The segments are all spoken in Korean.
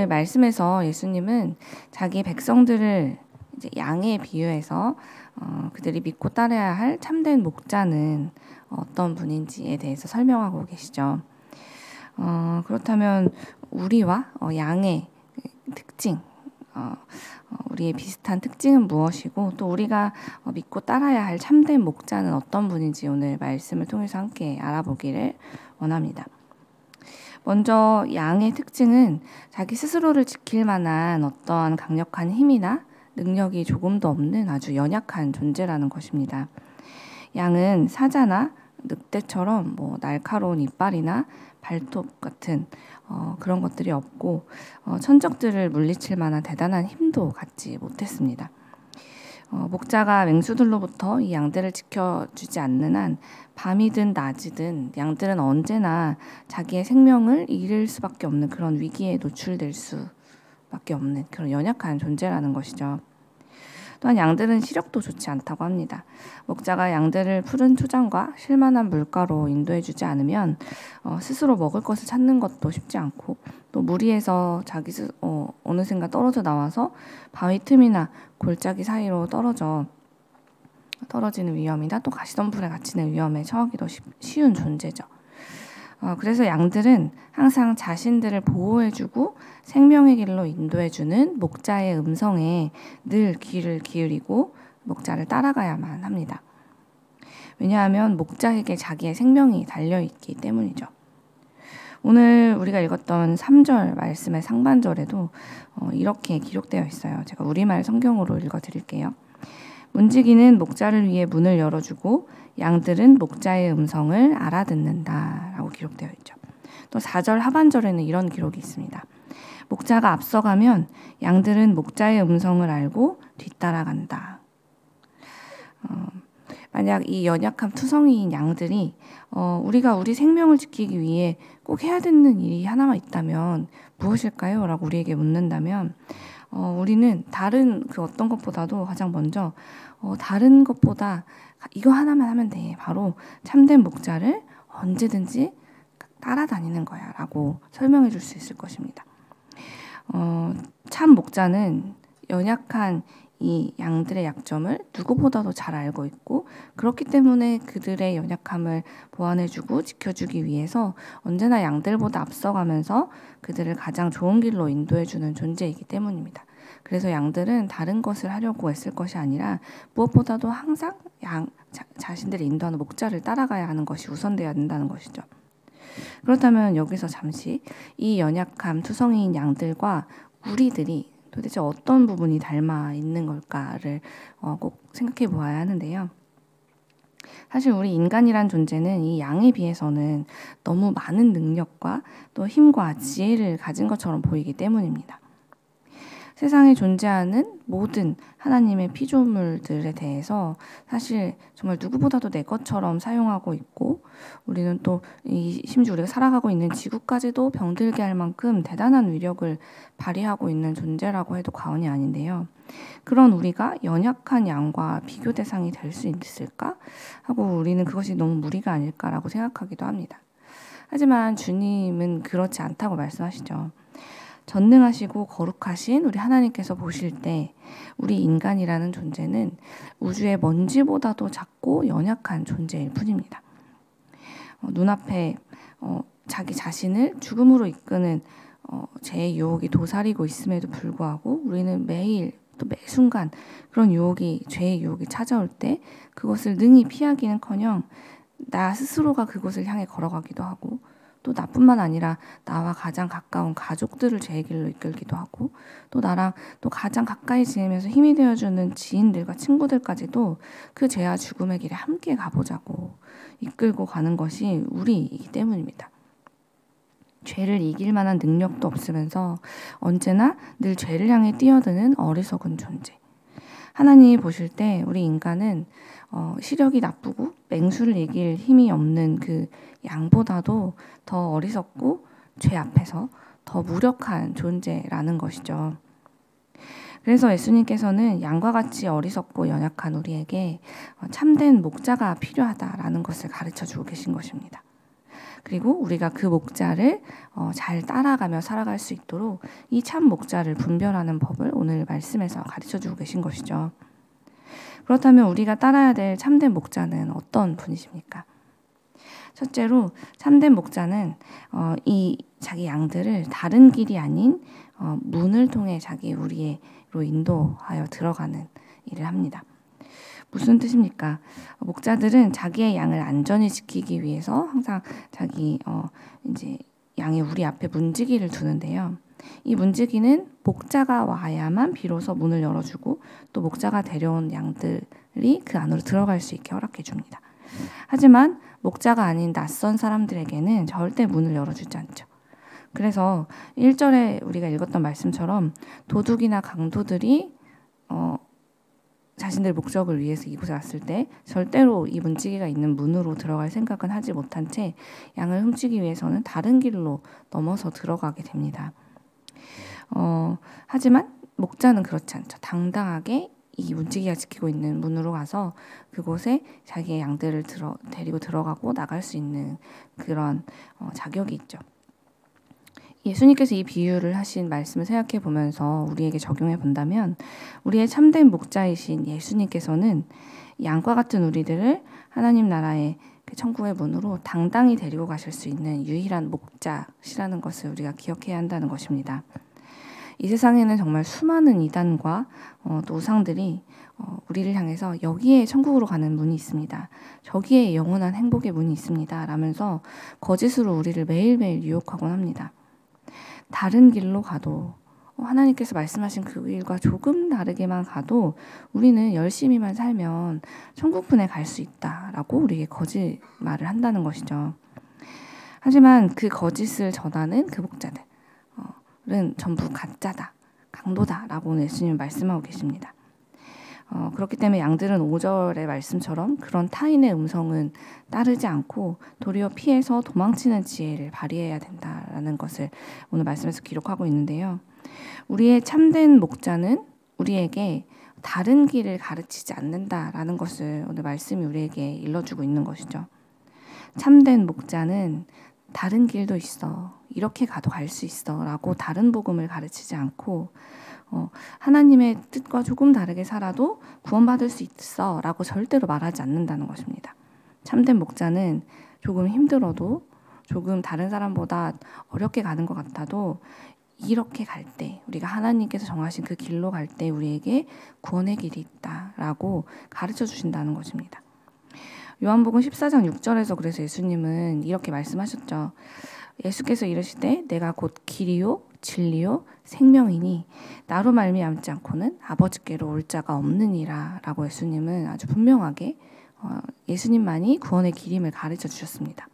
오늘 말씀에서 예수님은 자기 백성들을 이제 양에 비유해서 그들이 믿고 따라야 할 참된 목자는 어떤 분인지에 대해서 설명하고 계시죠. 그렇다면 우리와 양의 특징, 우리의 비슷한 특징은 무엇이고 또 우리가 믿고 따라야 할 참된 목자는 어떤 분인지 오늘 말씀을 통해서 함께 알아보기를 원합니다. 먼저 양의 특징은 자기 스스로를 지킬 만한 어떠한 강력한 힘이나 능력이 조금도 없는 아주 연약한 존재라는 것입니다. 양은 사자나 늑대처럼 날카로운 이빨이나 발톱 같은 그런 것들이 없고 천적들을 물리칠 만한 대단한 힘도 갖지 못했습니다. 목자가 맹수들로부터 이 양들을 지켜주지 않는 한 밤이든 낮이든 양들은 언제나 자기의 생명을 잃을 수밖에 없는 그런 위기에 노출될 수밖에 없는 그런 연약한 존재라는 것이죠. 또한 양들은 시력도 좋지 않다고 합니다. 목자가 양들을 푸른 초장과 쉴만한 물가로 인도해주지 않으면 스스로 먹을 것을 찾는 것도 쉽지 않고 또 무리해서 어느샌가 떨어져 나와서 바위 틈이나 골짜기 사이로 떨어지는 위험이나 또 가시덤불에 갇히는 위험에 처하기도 쉬운 존재죠. 그래서 양들은 항상 자신들을 보호해주고 생명의 길로 인도해주는 목자의 음성에 늘 귀를 기울이고 목자를 따라가야만 합니다. 왜냐하면 목자에게 자기의 생명이 달려있기 때문이죠. 오늘 우리가 읽었던 3절 말씀의 상반절에도 이렇게 기록되어 있어요. 제가 우리말 성경으로 읽어드릴게요. 문지기는 목자를 위해 문을 열어주고 양들은 목자의 음성을 알아듣는다 라고 기록되어 있죠. 또 4절 하반절에는 이런 기록이 있습니다. 목자가 앞서가면 양들은 목자의 음성을 알고 뒤따라간다. 만약 이 연약한 투성이인 양들이 우리가 우리 생명을 지키기 위해 꼭 해야 되는 일이 하나만 있다면 무엇일까요? 라고 우리에게 묻는다면 우리는 다른 그 어떤 것보다도 가장 먼저 다른 것보다 이거 하나만 하면 돼. 바로 참된 목자를 언제든지 따라다니는 거야 라고 설명해 줄 수 있을 것입니다. 참 목자는 연약한 이 양들의 약점을 누구보다도 잘 알고 있고 그렇기 때문에 그들의 연약함을 보완해주고 지켜주기 위해서 언제나 양들보다 앞서가면서 그들을 가장 좋은 길로 인도해주는 존재이기 때문입니다. 그래서 양들은 다른 것을 하려고 애쓸 것이 아니라 무엇보다도 항상 자신들이 인도하는 목자를 따라가야 하는 것이 우선되어야 된다는 것이죠. 그렇다면 여기서 잠시 이 연약함 투성이인 양들과 우리들이 도대체 어떤 부분이 닮아 있는 걸까를 꼭 생각해 보아야 하는데요. 사실 우리 인간이란 존재는 이 양에 비해서는 너무 많은 능력과 또 힘과 지혜를 가진 것처럼 보이기 때문입니다. 세상에 존재하는 모든 하나님의 피조물들에 대해서 사실 정말 누구보다도 내 것처럼 사용하고 있고 우리는 또 심지어 우리가 살아가고 있는 지구까지도 병들게 할 만큼 대단한 위력을 발휘하고 있는 존재라고 해도 과언이 아닌데요. 그런 우리가 연약한 양과 비교 대상이 될 수 있을까? 하고 우리는 그것이 너무 무리가 아닐까라고 생각하기도 합니다. 하지만 주님은 그렇지 않다고 말씀하시죠. 전능하시고 거룩하신 우리 하나님께서 보실 때 우리 인간이라는 존재는 우주의 먼지보다도 작고 연약한 존재일 뿐입니다. 눈앞에 자기 자신을 죽음으로 이끄는 죄의 유혹이 도사리고 있음에도 불구하고 우리는 매일 또 매 순간 그런 죄의 유혹이 찾아올 때 그것을 능히 피하기는커녕 나 스스로가 그곳을 향해 걸어가기도 하고 또 나뿐만 아니라 나와 가장 가까운 가족들을 죄의 길로 이끌기도 하고 또 나랑 또 가장 가까이 지내면서 힘이 되어주는 지인들과 친구들까지도 그 죄와 죽음의 길에 함께 가보자고 이끌고 가는 것이 우리이기 때문입니다. 죄를 이길 만한 능력도 없으면서 언제나 늘 죄를 향해 뛰어드는 어리석은 존재. 하나님이 보실 때 우리 인간은 시력이 나쁘고 맹수를 이길 힘이 없는 그 양보다도 더 어리석고 죄 앞에서 더 무력한 존재라는 것이죠. 그래서 예수님께서는 양과 같이 어리석고 연약한 우리에게 참된 목자가 필요하다라는 것을 가르쳐 주고 계신 것입니다. 그리고 우리가 그 목자를 잘 따라가며 살아갈 수 있도록 이 참 목자를 분별하는 법을 오늘 말씀에서 가르쳐주고 계신 것이죠. 그렇다면 우리가 따라야 될 참된 목자는 어떤 분이십니까? 첫째로 참된 목자는 이 자기 양들을 다른 길이 아닌 문을 통해 우리로 인도하여 들어가는 일을 합니다. 무슨 뜻입니까? 목자들은 자기의 양을 안전히 지키기 위해서 항상 자기 이제 양이 우리 앞에 문지기를 두는데요. 이 문지기는 목자가 와야만 비로소 문을 열어주고 또 목자가 데려온 양들이 그 안으로 들어갈 수 있게 허락해 줍니다. 하지만 목자가 아닌 낯선 사람들에게는 절대 문을 열어주지 않죠. 그래서 1절에 우리가 읽었던 말씀처럼 도둑이나 강도들이 자신들의 목적을 위해서 이곳에 왔을 때 절대로 이 문지기가 있는 문으로 들어갈 생각은 하지 못한 채 양을 훔치기 위해서는 다른 길로 넘어서 들어가게 됩니다. 하지만 목자는 그렇지 않죠. 당당하게 이 문지기가 지키고 있는 문으로 가서 그곳에 자기의 양들을 데리고 들어가고 나갈 수 있는 그런 자격이 있죠. 예수님께서 이 비유를 하신 말씀을 생각해 보면서 우리에게 적용해 본다면 우리의 참된 목자이신 예수님께서는 양과 같은 우리들을 하나님 나라의 그 천국의 문으로 당당히 데리고 가실 수 있는 유일한 목자시라는 것을 우리가 기억해야 한다는 것입니다. 이 세상에는 정말 수많은 이단과 또 우상들이 우리를 향해서 여기에 천국으로 가는 문이 있습니다. 저기에 영원한 행복의 문이 있습니다. 라면서 거짓으로 우리를 매일매일 유혹하곤 합니다. 다른 길로 가도 하나님께서 말씀하신 그 길과 조금 다르게만 가도 우리는 열심히만 살면 천국분에 갈 수 있다라고 우리에게 거짓말을 한다는 것이죠. 하지만 그 거짓을 전하는 그 목자들은 전부 가짜다, 강도다라고 예수님은 말씀하고 계십니다. 그렇기 때문에 양들은 5절의 말씀처럼 그런 타인의 음성은 따르지 않고 도리어 피해서 도망치는 지혜를 발휘해야 된다라는 것을 오늘 말씀에서 기록하고 있는데요. 우리의 참된 목자는 우리에게 다른 길을 가르치지 않는다라는 것을 오늘 말씀이 우리에게 일러주고 있는 것이죠. 참된 목자는 다른 길도 있어, 이렇게 가도 갈 수 있어 라고 다른 복음을 가르치지 않고 하나님의 뜻과 조금 다르게 살아도 구원받을 수 있어 라고 절대로 말하지 않는다는 것입니다. 참된 목자는 조금 힘들어도 조금 다른 사람보다 어렵게 가는 것 같아도 이렇게 갈 때 우리가 하나님께서 정하신 그 길로 갈 때 우리에게 구원의 길이 있다라고 가르쳐 주신다는 것입니다. 요한복음 14장 6절에서 그래서 예수님은 이렇게 말씀하셨죠. 예수께서 이르시되 내가 곧 길이요 진리요 생명이니 나로 말미암지 않고는 아버지께로 올 자가 없느니라 라고 예수님은 아주 분명하게 예수님만이 구원의 길임을 가르쳐 주셨습니다.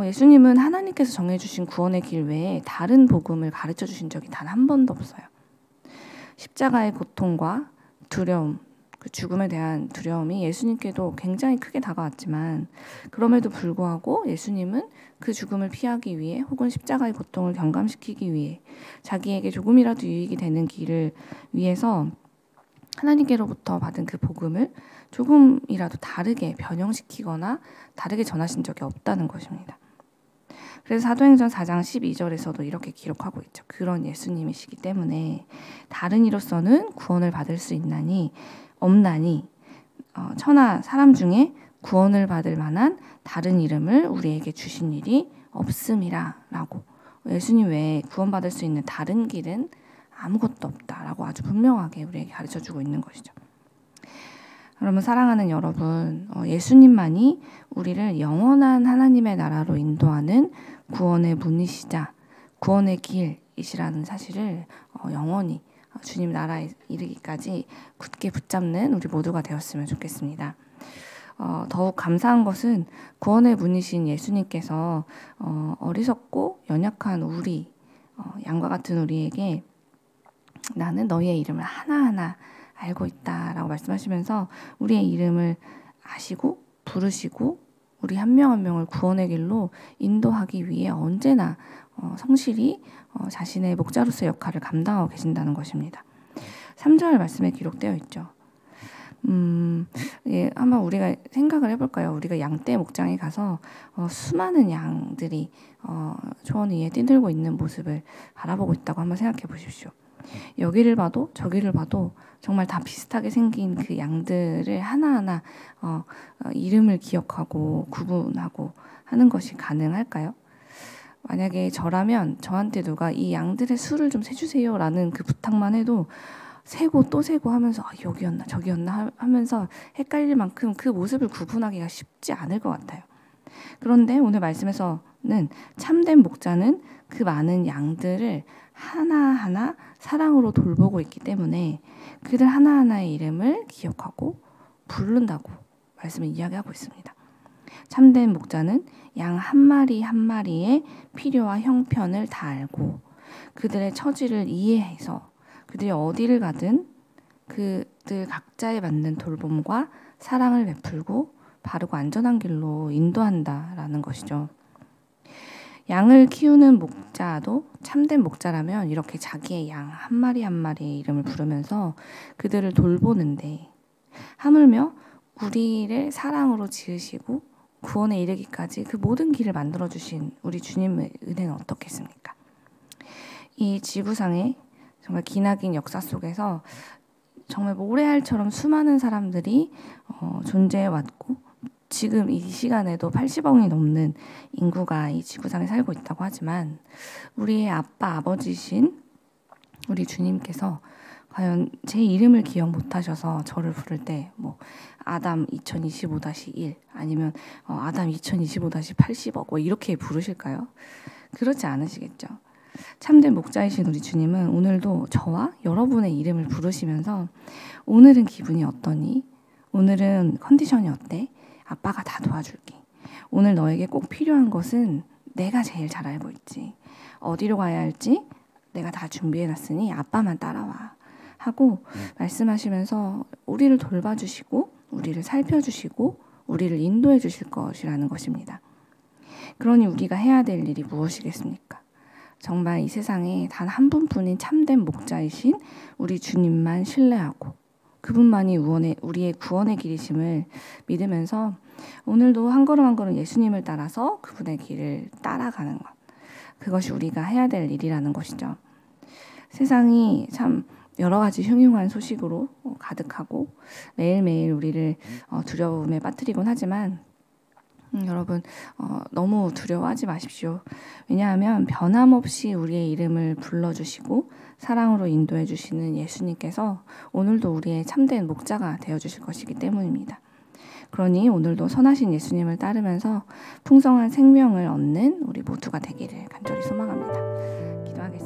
예수님은 하나님께서 정해주신 구원의 길 외에 다른 복음을 가르쳐 주신 적이 단 한 번도 없어요. 십자가의 고통과 두려움, 그 죽음에 대한 두려움이 예수님께도 굉장히 크게 다가왔지만 그럼에도 불구하고 예수님은 그 죽음을 피하기 위해 혹은 십자가의 고통을 경감시키기 위해 자기에게 조금이라도 유익이 되는 길을 위해서 하나님께로부터 받은 그 복음을 조금이라도 다르게 변형시키거나 다르게 전하신 적이 없다는 것입니다. 그래서 사도행전 4장 12절에서도 이렇게 기록하고 있죠. 그런 예수님이시기 때문에 다른 이로서는 구원을 받을 수 없나니 천하 사람 중에 구원을 받을 만한 다른 이름을 우리에게 주신 일이 없음이라 라고 예수님 외에 구원받을 수 있는 다른 길은 아무것도 없다라고 아주 분명하게 우리에게 가르쳐주고 있는 것이죠. 여러분 사랑하는 여러분, 예수님만이 우리를 영원한 하나님의 나라로 인도하는 구원의 문이시자 구원의 길이시라는 사실을 영원히 주님 나라에 이르기까지 굳게 붙잡는 우리 모두가 되었으면 좋겠습니다. 더욱 감사한 것은 구원의 문이신 예수님께서 어리석고 연약한 우리 양과 같은 우리에게 나는 너희의 이름을 하나하나 알고 있다라고 말씀하시면서 우리의 이름을 아시고 부르시고 우리 한 명 한 명을 구원의 길로 인도하기 위해 언제나 성실히 자신의 목자로서의 역할을 감당하고 계신다는 것입니다. 3절 말씀에 기록되어 있죠. 예, 한번 우리가 생각을 해볼까요? 우리가 양떼 목장에 가서 수많은 양들이 초원 위에 뛰들고 있는 모습을 바라보고 있다고 한번 생각해 보십시오. 여기를 봐도 저기를 봐도 정말 다 비슷하게 생긴 그 양들을 하나하나 이름을 기억하고 구분하고 하는 것이 가능할까요? 만약에 저라면 저한테 누가 이 양들의 수를 좀 세주세요 라는 그 부탁만 해도 세고 또 세고 하면서 여기였나 저기였나 하면서 헷갈릴 만큼 그 모습을 구분하기가 쉽지 않을 것 같아요. 그런데 오늘 말씀에서는 참된 목자는 그 많은 양들을 하나하나 사랑으로 돌보고 있기 때문에 그들 하나하나의 이름을 기억하고 부른다고 말씀을 이야기하고 있습니다. 참된 목자는 양 한 마리 한 마리의 필요와 형편을 다 알고 그들의 처지를 이해해서 그들이 어디를 가든 그들 각자에 맞는 돌봄과 사랑을 베풀고 바르고 안전한 길로 인도한다라는 것이죠. 양을 키우는 목자도 참된 목자라면 이렇게 자기의 양 한 마리 한 마리의 이름을 부르면서 그들을 돌보는데 하물며 우리를 사랑으로 지으시고 구원에 이르기까지 그 모든 길을 만들어주신 우리 주님의 은혜는 어떻겠습니까? 이 지구상의 정말 기나긴 역사 속에서 정말 모래알처럼 수많은 사람들이 존재해왔고 지금 이 시간에도 80억이 넘는 인구가 이 지구상에 살고 있다고 하지만 우리의 아버지신 우리 주님께서 과연 제 이름을 기억 못하셔서 저를 부를 때 뭐 아담 2025-1 아니면 아담 2025-80억 뭐 이렇게 부르실까요? 그렇지 않으시겠죠. 참된 목자이신 우리 주님은 오늘도 저와 여러분의 이름을 부르시면서 오늘은 기분이 어떠니? 오늘은 컨디션이 어때? 아빠가 다 도와줄게. 오늘 너에게 꼭 필요한 것은 내가 제일 잘 알고 있지. 어디로 가야 할지 내가 다 준비해놨으니 아빠만 따라와. 하고 말씀하시면서 우리를 돌봐주시고 우리를 살펴주시고 우리를 인도해 주실 것이라는 것입니다. 그러니 우리가 해야 될 일이 무엇이겠습니까? 정말 이 세상에 단 한 분뿐인 참된 목자이신 우리 주님만 신뢰하고 그분만이 우리의 구원의 길이심을 믿으면서 오늘도 한 걸음 한 걸음 예수님을 따라서 그분의 길을 따라가는 것. 그것이 우리가 해야 될 일이라는 것이죠. 세상이 참 여러 가지 흉흉한 소식으로 가득하고 매일매일 우리를 두려움에 빠뜨리곤 하지만 여러분 너무 두려워하지 마십시오. 왜냐하면 변함없이 우리의 이름을 불러주시고 사랑으로 인도해 주시는 예수님께서 오늘도 우리의 참된 목자가 되어주실 것이기 때문입니다. 그러니 오늘도 선하신 예수님을 따르면서 풍성한 생명을 얻는 우리 모두가 되기를 간절히 소망합니다. 기도하겠습니다.